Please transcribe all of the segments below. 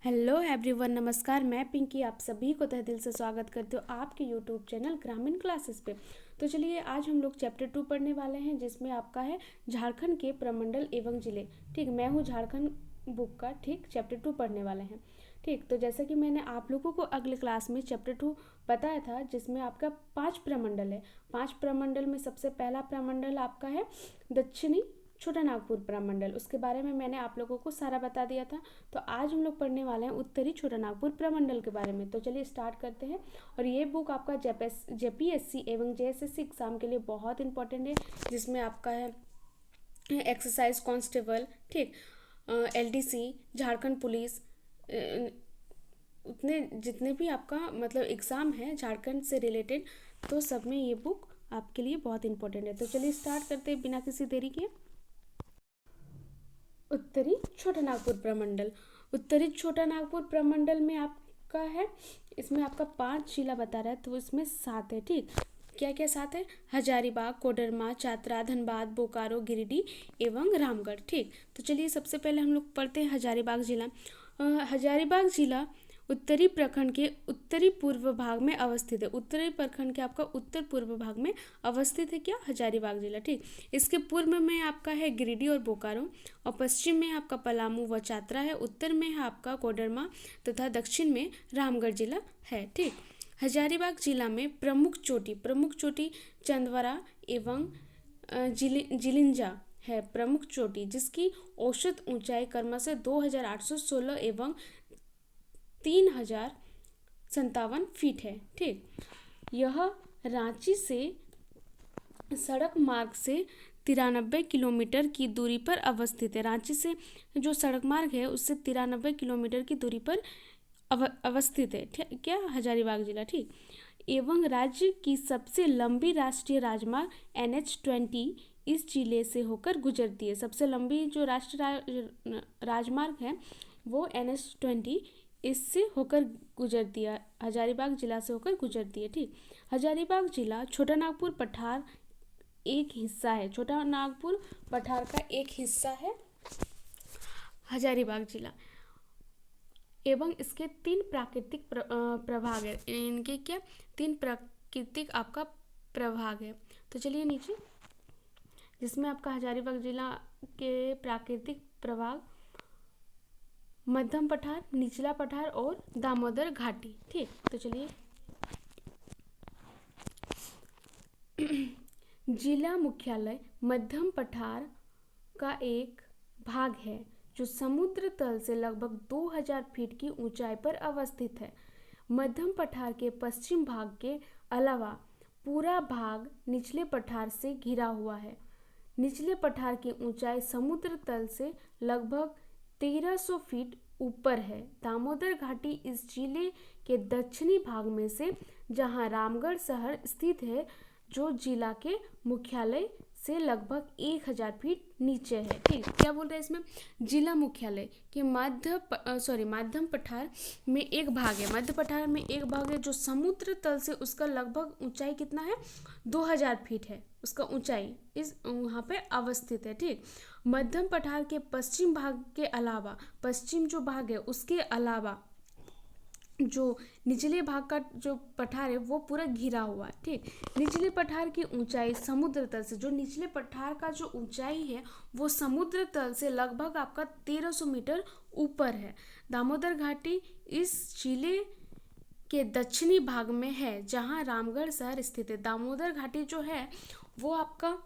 Hello everyone, नमस्कार। मैं पिंकी आप सभी को तहे दिल से स्वागत करती हूँ आपके यूट्यूब चैनल ग्रामीण क्लासेस पे। तो चलिए आज हम लोग चैप्टर 2 पढ़ने वाले हैं, जिसमें आपका है झारखंड के प्रमंडल एवं जिले। ठीक, मैं हूँ झारखंड बुक का। ठीक, चैप्टर 2 पढ़ने वाले हैं। ठीक, तो जैसा कि मैंने आप लोगों को अगले क्लास में चैप्टर 2 बताया था, जिसमें आपका 5 प्रमंडल है। 5 प्रमंडल में सबसे पहला प्रमंडल आपका है दक्षिणी छोटा नागपुर प्रमंडल। उसके बारे में मैंने आप लोगों को सारा बता दिया था। तो आज हम लोग पढ़ने वाले हैं उत्तरी छोटा नागपुर प्रमंडल के बारे में। तो चलिए स्टार्ट करते हैं। और ये बुक आपका जेपीएससी एवं जेएसएससी एग्जाम के लिए बहुत इंपॉर्टेंट है, जिसमें आपका है एक्सरसाइज कांस्टेबल, ठीक, एलडीसी, झारखंड पुलिस, उतने जितने भी आपका मतलब एग्ज़ाम है झारखंड से रिलेटेड, तो सब में ये बुक आपके लिए बहुत इंपॉर्टेंट है। तो चलिए स्टार्ट करते हैं बिना किसी देरी के। उत्तरी छोटा नागपुर प्रमंडल। उत्तरी छोटा नागपुर प्रमंडल में आपका है, इसमें आपका 5 जिला बता रहा है, तो इसमें 7 है। ठीक, क्या क्या 7 है? हजारीबाग, कोडरमा, चतरा, धनबाद, बोकारो, गिरिडीह एवं रामगढ़। ठीक, तो चलिए सबसे पहले हम लोग पढ़ते हैं हजारीबाग जिला। हजारीबाग जिला उत्तरी प्रखंड के उत्तरी पूर्व भाग में अवस्थित है। उत्तरी प्रखंड के आपका उत्तर पूर्व भाग में अवस्थित है क्या? हजारीबाग जिला। ठीक, इसके पूर्व में आपका है गिरिडीह और बोकारो, और पश्चिम में आपका पलामू व चतरा है, उत्तर में है आपका कोडरमा तथा दक्षिण में रामगढ़ जिला है। ठीक, हजारीबाग जिला में प्रमुख चोटी चंदवारा एवं जिलिंजा है। प्रमुख चोटी जिसकी औसत ऊंचाई क्रमशः 2816 एवं 3057 फीट है। ठीक, यह रांची से सड़क मार्ग से 93 किलोमीटर की दूरी पर अवस्थित है। रांची से जो सड़क मार्ग है उससे 93 किलोमीटर की दूरी पर अवस्थित है। ठीक, क्या? हजारीबाग जिला। ठीक, एवं राज्य की सबसे लंबी राष्ट्रीय राजमार्ग NH-20 इस जिले से होकर गुजरती है। सबसे लंबी जो राष्ट्रीय राजमार्ग है वो NH-20 इससे होकर गुजरती है, हजारीबाग जिला से होकर गुजरती है। ठीक, हजारीबाग जिला छोटा नागपुर पठार एक हिस्सा है। छोटा नागपुर पठार का एक हिस्सा है हजारीबाग जिला, एवं इसके 3 प्राकृतिक प्रभाग है। इनके क्या? 3 प्राकृतिक आपका प्रभाग है। तो चलिए नीचे, जिसमें आपका हजारीबाग जिला के प्राकृतिक प्रभाग मध्यम पठार, निचला पठार और दामोदर घाटी। ठीक, तो चलिए जिला मुख्यालय मध्यम पठार का एक भाग है, जो समुद्र तल से लगभग 2000 फीट की ऊंचाई पर अवस्थित है। मध्यम पठार के पश्चिम भाग के अलावा पूरा भाग निचले पठार से घिरा हुआ है। निचले पठार की ऊंचाई समुद्र तल से लगभग 1300 फीट ऊपर है। दामोदर घाटी इस जिले के दक्षिणी भाग में से, जहां रामगढ़ शहर स्थित है, जो जिला के मुख्यालय से लगभग 1000 फीट नीचे है। ठीक, क्या बोल रहे हैं इसमें? जिला मुख्यालय के माध्यम पठार में एक भाग है। मध्य पठार में एक भाग है जो समुद्र तल से, उसका लगभग ऊंचाई कितना है? 2000 फीट है उसका ऊंचाई, इस वहाँ पे अवस्थित है। ठीक, मध्यम पठार के पश्चिम भाग के अलावा, पश्चिम जो भाग है उसके अलावा जो निचले भाग का जो पठार है वो पूरा घिरा हुआ है। ठीक, निचले पठार की ऊंचाई समुद्र तल से, जो निचले पठार का जो ऊंचाई है वो समुद्र तल से लगभग आपका 1300 मीटर ऊपर है। दामोदर घाटी इस जिले के दक्षिणी भाग में है, जहां रामगढ़ शहर स्थित है। दामोदर घाटी जो है वो आपका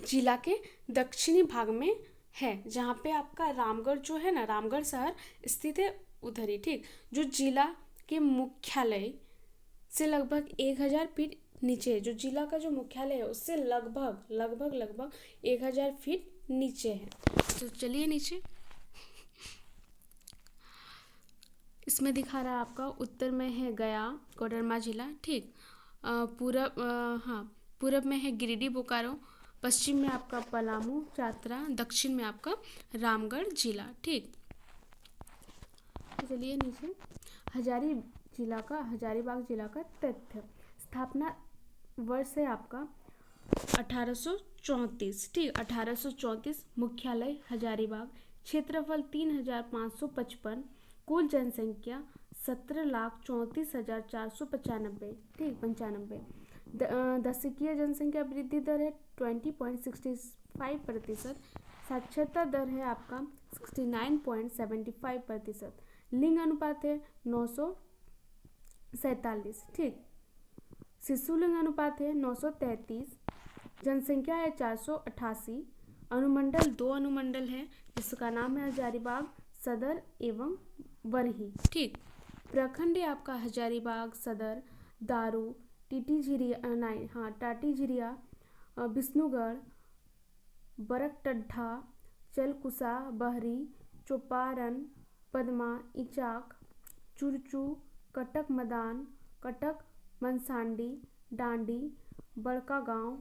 जिला के दक्षिणी भाग में है, जहाँ पे आपका रामगढ़ जो है ना, रामगढ़ शहर स्थित है उधर ही। ठीक, जो जिला के मुख्यालय से लगभग 1000 फीट नीचे है। जो जिला का जो मुख्यालय है उससे लगभग 1000 फीट नीचे है। तो चलिए नीचे, इसमें दिखा रहा है आपका उत्तर में है गया कोडरमा जिला। ठीक, पूरब में है गिरिडीह बोकारो, पश्चिम में आपका पलामू चतरा, दक्षिण में आपका रामगढ़ जिला। ठीक, चलिए नीचे, हजारीबाग जिला का तथ्य। स्थापना वर्ष है आपका 1834। ठीक, 1834। मुख्यालय हजारीबाग, क्षेत्रफल 3555, कुल जनसंख्या 17,34,495, ठीक 95। दशकीय जनसंख्या वृद्धि दर है 20.65%। साक्षरता दर है आपका 69.75%। लिंग अनुपात है 947, ठीक। शिशु लिंग अनुपात है 933। जनसंख्या है 488। अनुमंडल 2 अनुमंडल है जिसका नाम है हजारीबाग सदर एवं बरही, ठीक। प्रखंड है आपका हजारीबाग सदर, दारू, टाटीझिरिया, विष्णुगढ़, बरकटड्ढा, चलकुसा, बहरी, चोपारण, पदमा, इचाक, चुरचू, कटक मदान, कटक मनसांडी, डांडी, बड़का गांव,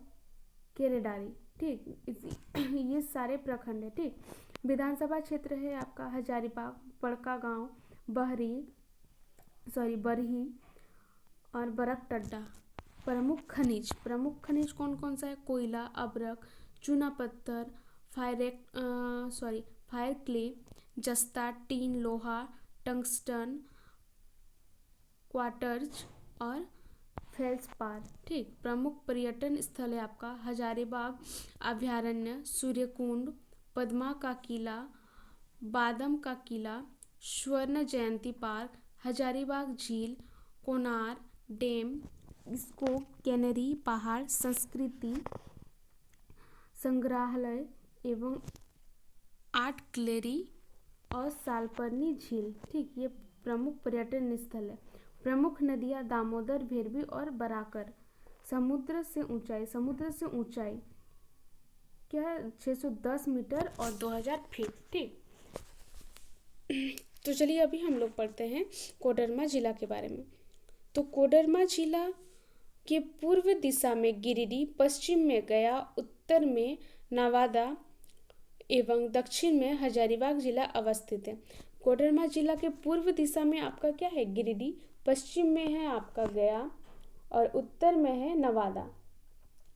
केरेडारी, ठीक। ये सारे प्रखंड है, ठीक। विधानसभा क्षेत्र है आपका हजारीबाग, बड़का गांव, बरही और बरकटड्डा। प्रमुख खनिज कौन कौन सा है? कोयला, अब्रक, चूना पत्थर, फायर क्ले, जस्ता, टीन, लोहा, टंगस्टन, क्वार्टज और फेल्सपार, ठीक। प्रमुख पर्यटन स्थल है आपका हजारीबाग अभयारण्य, सूर्यकुंड, पद्मा का किला, बादम का किला, स्वर्ण जयंती पार्क, हजारीबाग झील, कोनार डैम, इसको कैनरी पहाड़ संस्कृति संग्रहालय एवं आर्ट गैलरी और सालपर्नी झील, ठीक। ये प्रमुख पर्यटन स्थल है। प्रमुख नदियाँ दामोदर, भेरवी और बराकर। समुद्र से ऊंचाई क्या है? 610 मीटर और 2000 फीट, ठीक। तो चलिए अभी हम लोग पढ़ते हैं कोडरमा जिला के बारे में। तो कोडरमा जिला के पूर्व दिशा में गिरिडीह, पश्चिम में गया, उत्तर में नवादा एवं दक्षिण में हजारीबाग जिला अवस्थित है। कोडरमा जिला के पूर्व दिशा में आपका क्या है? गिरिडीह, पश्चिम में है आपका गया और उत्तर में है नवादा,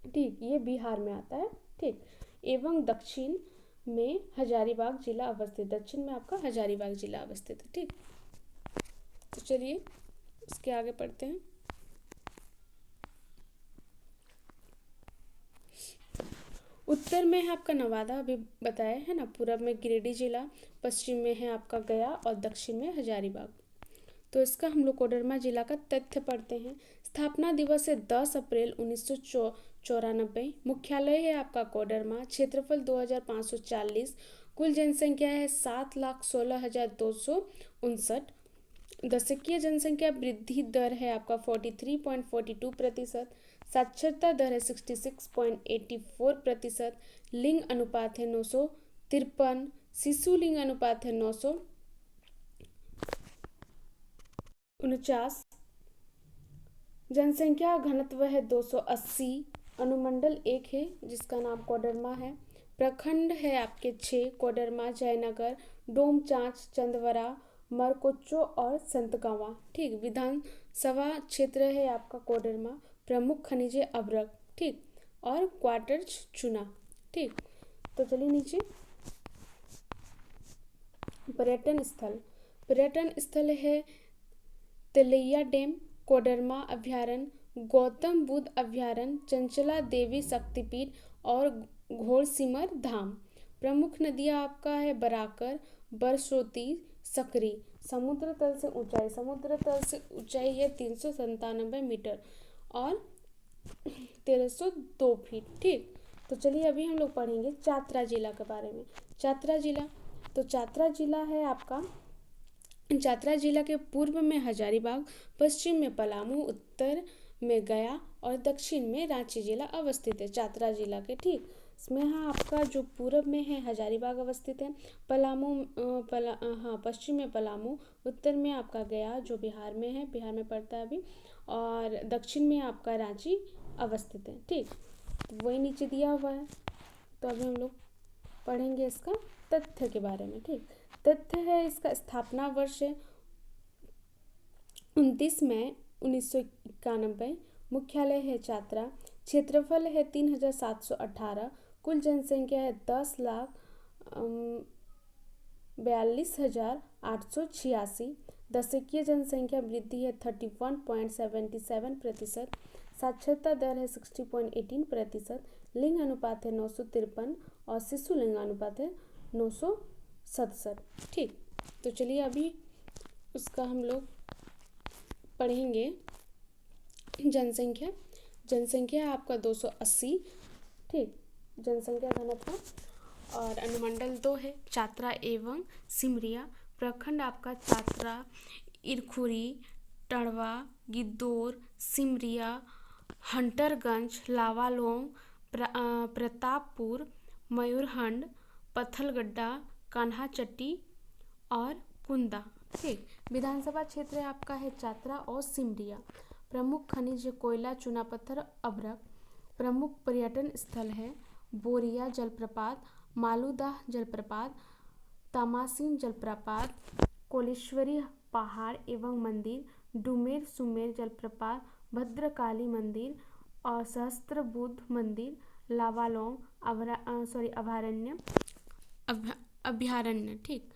ठीक। ये बिहार में आता है, ठीक। एवं दक्षिण में हजारीबाग जिला अवस्थित, दक्षिण में आपका हजारीबाग जिला अवस्थित है, ठीक। तो चलिए इसके आगे पढ़ते हैं। उत्तर में है आपका नवादा, अभी बताया है ना। पूरब में गिरिडीह जिला, पश्चिम में है आपका गया और दक्षिण में हजारीबाग। तो इसका हम लोग कोडरमा जिला का तथ्य पढ़ते हैं। स्थापना दिवस है 10 अप्रैल 1994। मुख्यालय है आपका कोडरमा। क्षेत्रफल 2540। कुल जनसंख्या है 7,16,259। दशकीय जनसंख्या वृद्धि दर है आपका 43.42%। साक्षरता दर है 66.84%। लिंग अनुपात है 953। शिशु लिंग अनुपात है 949। जनसंख्या घनत्व है 280। अनुमंडल 1 है जिसका नाम कोडरमा है। प्रखंड है आपके 6, कोडरमा, जयनगर, डोमचांच, चंदवरा, मरकोच्चो और संतगावा, ठीक। विधानसभा क्षेत्र है आपका कोडरमा। प्रमुख खनिज अब्रक, ठीक, और क्वार्टज चूना, ठीक। तो चलिए नीचे पर्यटन स्थल है तेलैया डैम, कोडरमा अभयारण्य, गौतम बुद्ध अभयारण्य, चंचला देवी शक्तिपीठ और घोड़सिमर धाम। प्रमुख नदियाँ आपका है बराकर, बरसोती, सकरी। समुद्र तल से ऊंचाई है 397 मीटर और 1302 फीट, ठीक। तो चलिए अभी हम लोग पढ़ेंगे चातरा जिला के बारे में। चातरा जिला है आपका। चातरा जिला के पूर्व में हजारीबाग, पश्चिम में पलामू, उत्तर में गया और दक्षिण में रांची जिला अवस्थित है। चातरा जिला के, ठीक। इसमें हाँ आपका जो पूरब में है हजारीबाग अवस्थित है, पश्चिम में पलामू, उत्तर में आपका गया जो बिहार में है, बिहार में पड़ता है अभी, और दक्षिण में आपका रांची अवस्थित है, ठीक। तो वही नीचे दिया हुआ है। तो अभी हम लोग पढ़ेंगे इसका तथ्य के बारे में, ठीक। तथ्य है इसका स्थापना वर्ष है 29 मई 1991। मुख्यालय है चातरा। क्षेत्रफल है 3718। कुल जनसंख्या है 10,00,000 42,886। दशकीय जनसंख्या वृद्धि है 31.77%। साक्षरता दर है 60.18%। लिंग अनुपात है 953 और शिशु लिंग अनुपात है 967। ठीक, तो चलिए अभी उसका हम लोग पढ़ेंगे। जनसंख्या जनसंख्या आपका 280। ठीक, जनसंख्या घनत्व और अनुमंडल 2 है चातरा एवं सिमरिया। प्रखंड आपका चातरा, इरखुरी, टड़वा, गिद्धौर, सिमरिया, हंटरगंज, लावालौंग, प्रतापपुर, मयूरहंड, पत्थलगड्डा, कान्हाचट्टी और कुंदा। ठीक, विधानसभा क्षेत्र आपका है चातरा और सिमरिया। प्रमुख खनिज कोयला, चूना पत्थर, अभ्रक। प्रमुख पर्यटन स्थल है बोरिया जलप्रपात, मालूदाह जलप्रपात, तामासिन जलप्रपात, कोलेश्वरी पहाड़ एवं मंदिर, डुमेर सुमेर जलप्रपात, भद्रकाली मंदिर और सहस्त्र बुद्ध मंदिर, लावालौंग अभयारण्य। ठीक,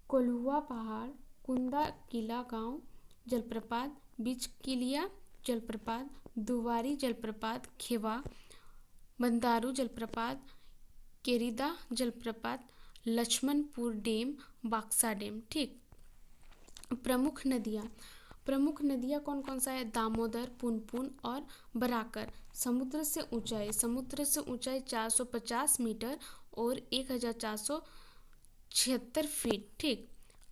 कोल्हुआ पहाड़, कुंदा किला गांव जलप्रपात, बिचकिलिया जलप्रपात, दुवारी जलप्रपात, खेवा, बंदारू जलप्रपात, केरिदा जलप्रपात, लक्ष्मणपुर डैम, बाक्सा डैम। ठीक, प्रमुख नदियाँ कौन कौन सा है? दामोदर, पुनपुन और बराकर। समुद्र से ऊंचाई 450 मीटर और 1476 फीट। ठीक,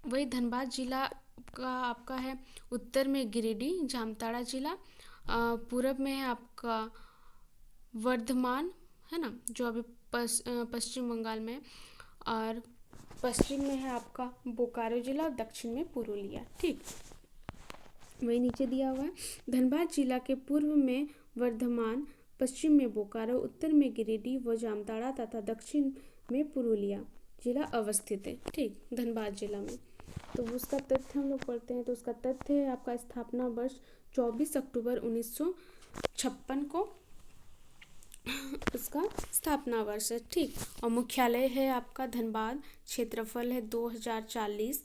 वही धनबाद जिला का आपका है उत्तर में गिरिडीह, जामताड़ा जिला, पूरब में है आपका वर्धमान, है ना, जो अभी पश्चिम बंगाल में, और पश्चिम में है आपका बोकारो जिला और दक्षिण में पुरुलिया। ठीक, वही नीचे दिया हुआ है। धनबाद जिला के पूर्व में वर्धमान, पश्चिम में बोकारो, उत्तर में गिरिडीह व जामताड़ा तथा दक्षिण में पुरुलिया जिला अवस्थित है। ठीक, धनबाद जिला में। तो उसका तथ्य हम लोग पढ़ते हैं। तो उसका तथ्य है आपका स्थापना वर्ष 24 अक्टूबर 1956 को उसका स्थापना वर्ष है। ठीक, और मुख्यालय है आपका धनबाद। क्षेत्रफल है 2040।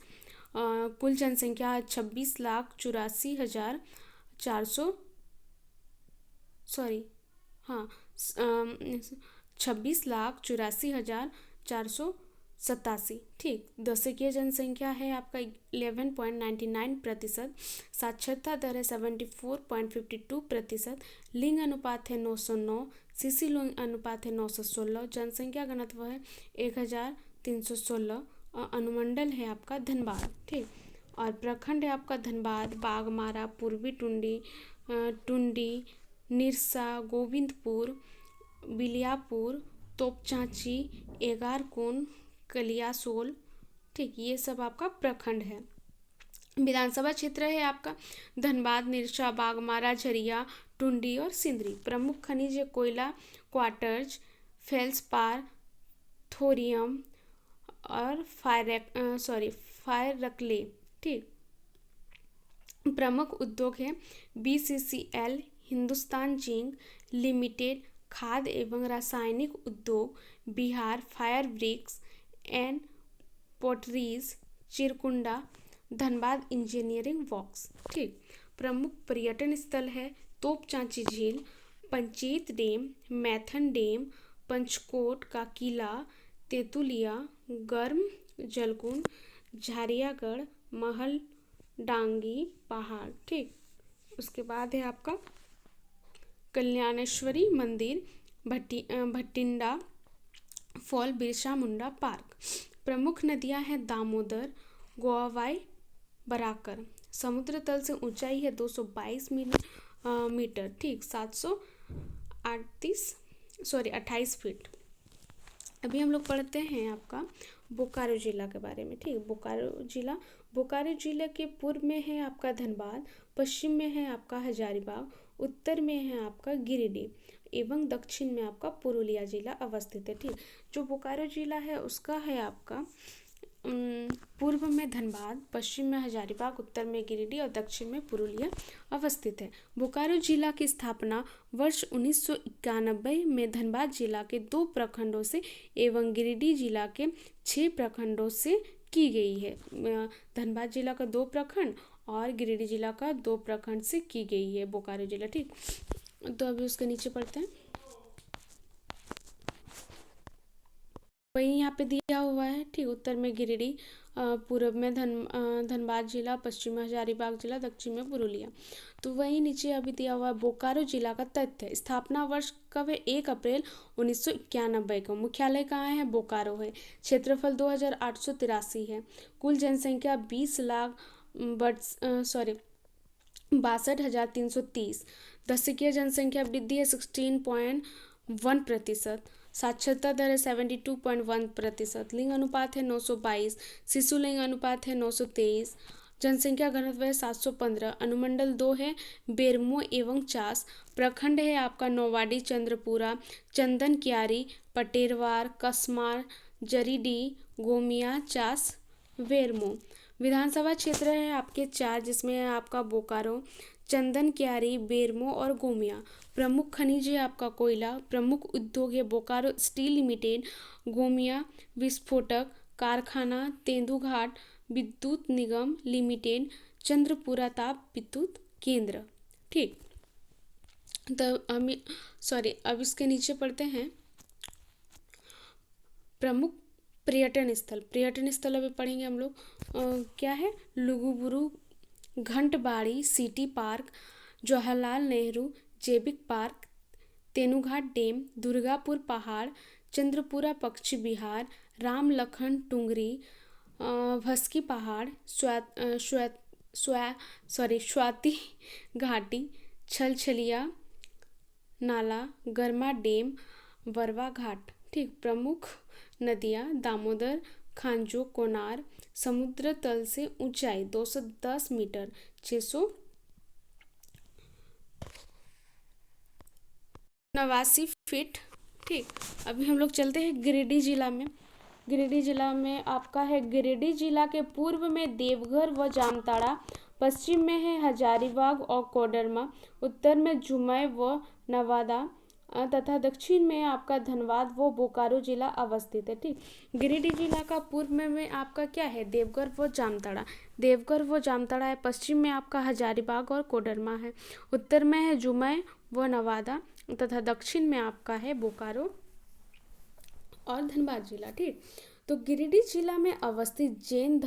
कुल जनसंख्या 26,84,487। ठीक, दशकीय जनसंख्या है आपका 11.99%। साक्षरता दर है 74.52%। लिंग अनुपात है 909। शिशु लिंग अनुपात है 916। जनसंख्या घनत्व है 1316 और अनुमंडल है आपका धनबाद। ठीक, और प्रखंड है आपका धनबाद, बागमारा, पूर्वी टुंडी, निरसा, गोविंदपुर, बिलियापुर, तोपचांची, एगारकोन, कलियासोल। ठीक, ये सब आपका प्रखंड है। विधानसभा क्षेत्र है आपका धनबाद, निरसा, बागमारा, झरिया, टुंडी और सिंदरी। प्रमुख खनिज है कोयला, क्वार्ट्ज, फेल्सपार, थोरियम और फायरक्ले। ठीक, प्रमुख उद्योग है BCCL, हिंदुस्तान जिंक लिमिटेड, खाद्य एवं रासायनिक उद्योग, Bihar fire bricks and potteries, Chirkunda, Dhanbad engineering works. ठीक, प्रमुख पर्यटन स्थल है तोपचांची झील, पंचेत डैम, मैथन डैम, पंचकोट का किला, तेतुलिया, गर्म जलकुंड, झारियागढ़, महल डांगी पहाड़। ठीक, उसके बाद है आपका कल्याणेश्वरी मंदिर, भटिंडा फॉल, बिरसा मुंडा पार्क। प्रमुख नदियां हैं दामोदर, गोवाई, बराकर। समुद्र तल से ऊंचाई है 222 मीटर। ठीक, 728 फीट। अभी हम लोग पढ़ते हैं आपका बोकारो जिला के बारे में। ठीक, बोकारो जिला के पूर्व में है आपका धनबाद, पश्चिम में है आपका हजारीबाग, उत्तर में है आपका गिरिडीह एवं दक्षिण में आपका पुरुलिया जिला अवस्थित है। ठीक, जो बोकारो जिला है उसका है आपका पूर्व पूर्व में धनबाद, पश्चिम में हजारीबाग, उत्तर में गिरिडीह और दक्षिण में पुरुलिया अवस्थित है। बोकारो जिला की स्थापना वर्ष 1991 में धनबाद जिला के 2 प्रखंडों से एवं गिरिडीह जिला के 6 प्रखंडों से की गई है। धनबाद जिला का 2 प्रखंड और गिरिडीह जिला का 2 प्रखंड से की गई है बोकारो जिला। ठीक, तो अभी उसके नीचे पढ़ते हैं। वही यहाँ पे दिया हुआ है। ठीक, उत्तर में गिरिडीह, पूर्व में धनबाद जिला, पश्चिम में हजारीबाग जिला, दक्षिण में पुरुलिया। तो वही नीचे अभी दिया हुआ है बोकारो जिला का तथ्य। स्थापना वर्ष कब है? 1 अप्रैल 1991 को। मुख्यालय कहाँ है? बोकारो है। क्षेत्रफल 2883 है। कुल जनसंख्या 62,330। दशकीय जनसंख्या वृद्धि है 16.1%। साक्षरता दर है 72.1%। लिंग अनुपात है 922। शिशु लिंग अनुपात है 923। जनसंख्या घनत्व है 715। अनुमंडल 2 है, बेरमो एवं चास। प्रखंड है आपका नौवाडी, चंद्रपुरा, चंदन क्यारी, पटेरवार, कसमार, जरीडीह, गोमिया, चास, बेरमो। विधानसभा क्षेत्र है आपके 4, जिसमें है आपका बोकारो, चंदन क्यारी, बेरमो और गोमिया। प्रमुख खनिज है आपका कोयला। प्रमुख उद्योग है बोकारो स्टील लिमिटेड, गोमिया विस्फोटक कारखाना, तेंदुघाट विद्युत निगम लिमिटेड, चंद्रपुरा ताप विद्युत केंद्र। ठीक, तो अब इसके नीचे पढ़ते हैं प्रमुख पर्यटन स्थल अभी पढ़ेंगे हम लोग। क्या है? लुगुबुरु, घंटबाड़ी सिटी पार्क, जवाहरलाल नेहरू जैविक पार्क, तेनुघाट डैम, दुर्गापुर पहाड़, चंद्रपुरा पक्षी विहार, राम लखन टुंगरी, भस्की पहाड़, स्वाति घाटी, छलछलिया नाला, गरमा डैम, बरवा घाट। ठीक, प्रमुख नदियाँ दामोदर, खांजो, कोनार। समुद्र तल से ऊंचाई 210 मीटर 689 फीट। ठीक, अभी हम लोग चलते हैं गिरिडीह जिला में। गिरिडीह जिला में आपका है, गिरिडीह जिला के पूर्व में देवघर व जामताड़ा, पश्चिम में है हजारीबाग और कोडरमा, उत्तर में जुमई व नवादा तथा दक्षिण में आपका धनबाद व बोकारो जिला अवस्थित है। ठीक, गिरिडीह जिला का पूर्व में आपका क्या है? देवघर व जामताड़ा। देवघर व जामताड़ा है। पश्चिम में आपका हजारीबाग और कोडरमा है। उत्तर में है जुमई व नवादा तथा दक्षिण में आपका है बोकारो और धनबाद जिला। ठीक, तो गिरिडीह जिला में अवस्थित जैन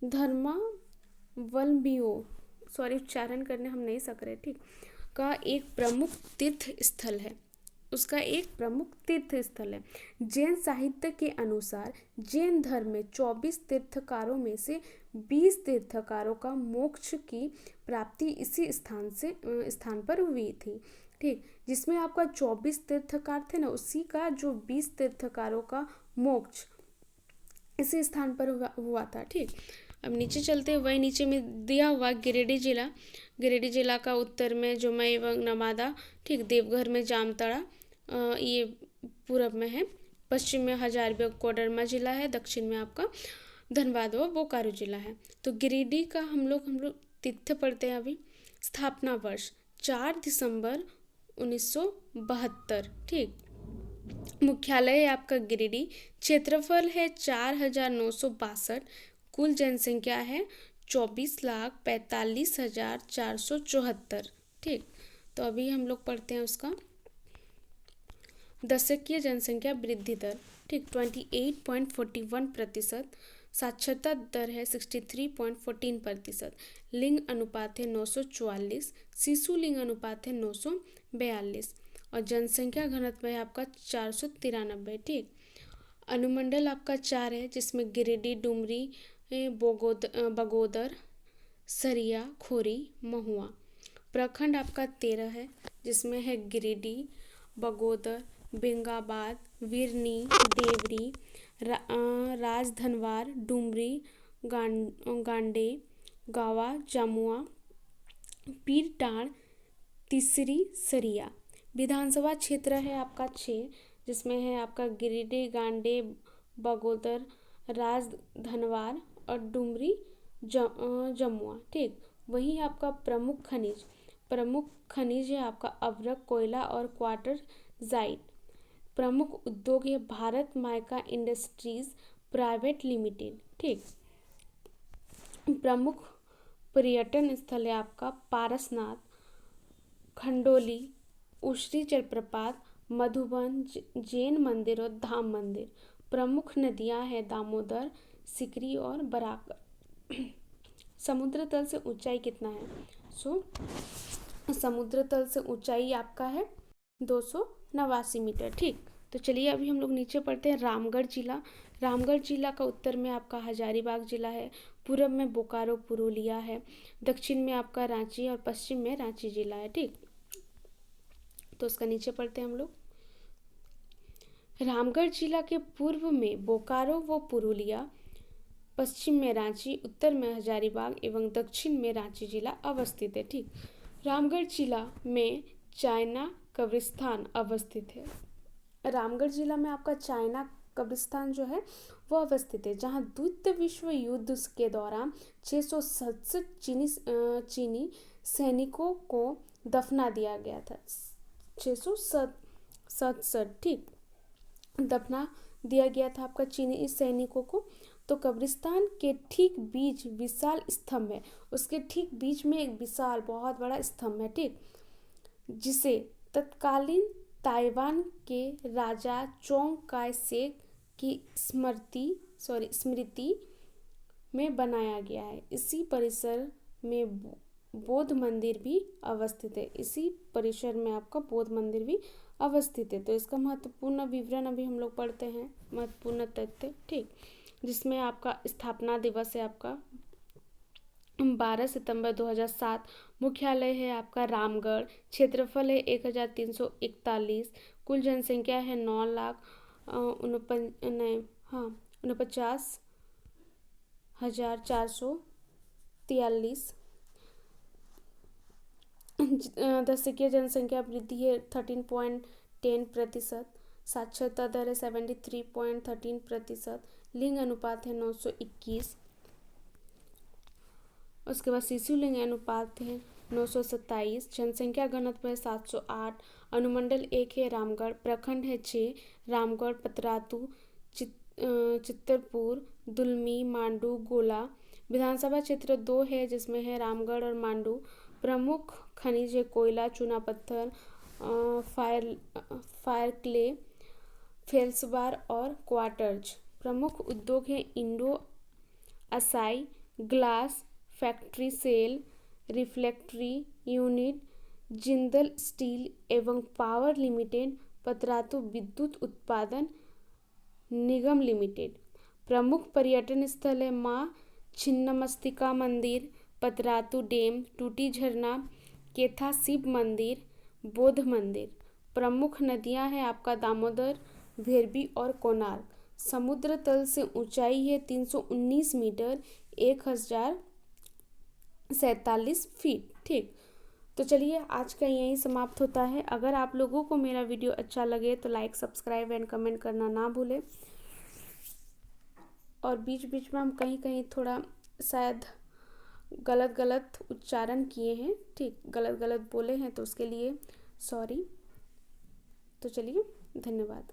धर्मावलंबियों उच्चारण करने हम नहीं सक रहे, ठीक, का एक प्रमुख तीर्थ स्थल है। उसका एक प्रमुख तीर्थ स्थल है। जैन साहित्य के अनुसार जैन धर्म में 24 तीर्थकारों में से 20 तीर्थकारों का मोक्ष की प्राप्ति इसी स्थान पर हुई थी। ठीक, जिसमें आपका 24 तीर्थकार थे ना, उसी का जो 20 तीर्थकारों का मोक्ष इसी स्थान पर हुआ था। ठीक, अब नीचे चलते हैं। वही नीचे में दिया हुआ गिरिडीह जिला। गिरिडीह जिला का उत्तर में जुमई एवं नवादा, ठीक, देवघर में जामताड़ा, ये पूरब में है, पश्चिम में हजारीबाग कोडरमा जिला है, दक्षिण में आपका धनबाद व बोकारो जिला है। तो गिरिडीह का हम लोग तिथि पढ़ते हैं अभी। स्थापना वर्ष 4 दिसंबर 1972। ठीक, मुख्यालय है आपका गिरिडीह। क्षेत्रफल है 4962। कुल जनसंख्या है 24,45,474। ठीक, तो अभी हम लोग पढ़ते हैं उसका दशकीय जनसंख्या वृद्धि दर। ठीक, 28.41%। साक्षरता दर है 63.14%। लिंग अनुपात है 944। शिशु लिंग अनुपात है 942 और जनसंख्या घनत्व है आपका 493। ठीक, अनुमंडल आपका 4 है, जिसमें गिरिडीह, डुमरी, बगोदर, सरिया, खोरी, महुआ। प्रखंड आपका 13 है, जिसमें है गिरिडीह, बगोदर, बेंगाबाद, विरनी, देवरी, राजधनवार, डुमरी, गांडे, गावा, जामुआ, पीरटांड, तीसरी, सरिया। विधानसभा क्षेत्र है आपका 6, जिसमें है आपका गिरिडीह, गांडे, बगोदर, राजधनवार और डुमरी जमुआ। ठीक, वही आपका प्रमुख खनिज है आपका अभ्रक, कोयला और क्वार्टर जाइट। प्रमुख उद्योग है भारत मायका इंडस्ट्रीज प्राइवेट लिमिटेड। ठीक, प्रमुख पर्यटन स्थल है आपका पारसनाथ, खंडोली, उश्री जलप्रपात, मधुबन, जैन मंदिर और धाम मंदिर। प्रमुख नदियां हैं दामोदर, सिकरी और बराकर। समुद्र तल से ऊंचाई कितना है? समुद्र तल से ऊंचाई आपका है 289 मीटर। ठीक, तो चलिए अभी हम लोग नीचे पढ़ते हैं। रामगढ़ जिला। रामगढ़ जिला का उत्तर में आपका हजारीबाग जिला है, पूर्व में बोकारो पुरुलिया है, दक्षिण में आपका रांची और पश्चिम में रांची जिला है। ठीक, तो उसका नीचे पढ़ते हैं हम लोग। रामगढ़ जिला के पूर्व में बोकारो व पुरुलिया, पश्चिम में रांची, उत्तर में हजारीबाग एवं दक्षिण में रांची जिला अवस्थित है। ठीक, रामगढ़ जिला में चाइना कब्रिस्तान अवस्थित है। रामगढ़ जिला में आपका चाइना कब्रिस्तान जो है वो अवस्थित है, जहां द्वितीय विश्व युद्ध के दौरान 667 चीनी सैनिकों को दफना दिया गया था। 667, ठीक, दफना दिया गया था आपका चीनी सैनिकों को। तो कब्रिस्तान के ठीक बीच विशाल स्तंभ है, उसके ठीक बीच में एक विशाल बहुत बड़ा स्तंभ है। ठीक, जिसे तत्कालीन ताइवान के राजा चोंग काय शेक की स्मृति में बनाया गया है। इसी परिसर में बौद्ध मंदिर भी अवस्थित है। इसी परिसर में आपका बौद्ध मंदिर भी अवस्थित है। तो इसका महत्वपूर्ण विवरण अभी हम लोग पढ़ते हैं, महत्वपूर्ण तथ्य। ठीक, जिसमें आपका स्थापना दिवस है आपका 12 सितंबर 2007। मुख्यालय है आपका रामगढ़। क्षेत्रफल है 1341। कुल जनसंख्या है 9,49,443। दशकीय जनसंख्या वृद्धि है 13.10%। साक्षरता दर है 73.13%। लिंग अनुपात है 921। उसके बाद शिशु लिंग अनुपात है 927। जनसंख्या घनत्व है 708। अनुमंडल 1 है रामगढ़। प्रखंड है 6, रामगढ़, पतरातू, चित्तरपुर, दुलमी, मांडू, गोला। विधानसभा क्षेत्र 2 है, जिसमें है रामगढ़ और मांडू। प्रमुख खनिज है कोयला, चूना पत्थर, फायर क्ले, फेल्सबार और क्वार्टज। प्रमुख उद्योग है Indo Asahi, glass factory, SAIL, refractory unit, Jindal steel एवं पावर लिमिटेड, पतरातू विद्युत उत्पादन निगम लिमिटेड। प्रमुख पर्यटन स्थल है माँ छिन्नमस्तिका मंदिर, पतरातू डैम, टूटी झरना, केथा शिव मंदिर, बौद्ध मंदिर। प्रमुख नदियां हैं आपका दामोदर, भेरबी और कोनार्क। समुद्र तल से ऊंचाई है 319 मीटर 1047 फीट। ठीक, तो चलिए आज का यहीं समाप्त होता है। अगर आप लोगों को मेरा वीडियो अच्छा लगे तो लाइक, सब्सक्राइब एंड कमेंट करना ना भूलें। और बीच बीच में हम कहीं कहीं थोड़ा शायद गलत उच्चारण किए हैं, ठीक, गलत बोले हैं, तो उसके लिए सॉरी। तो चलिए, धन्यवाद।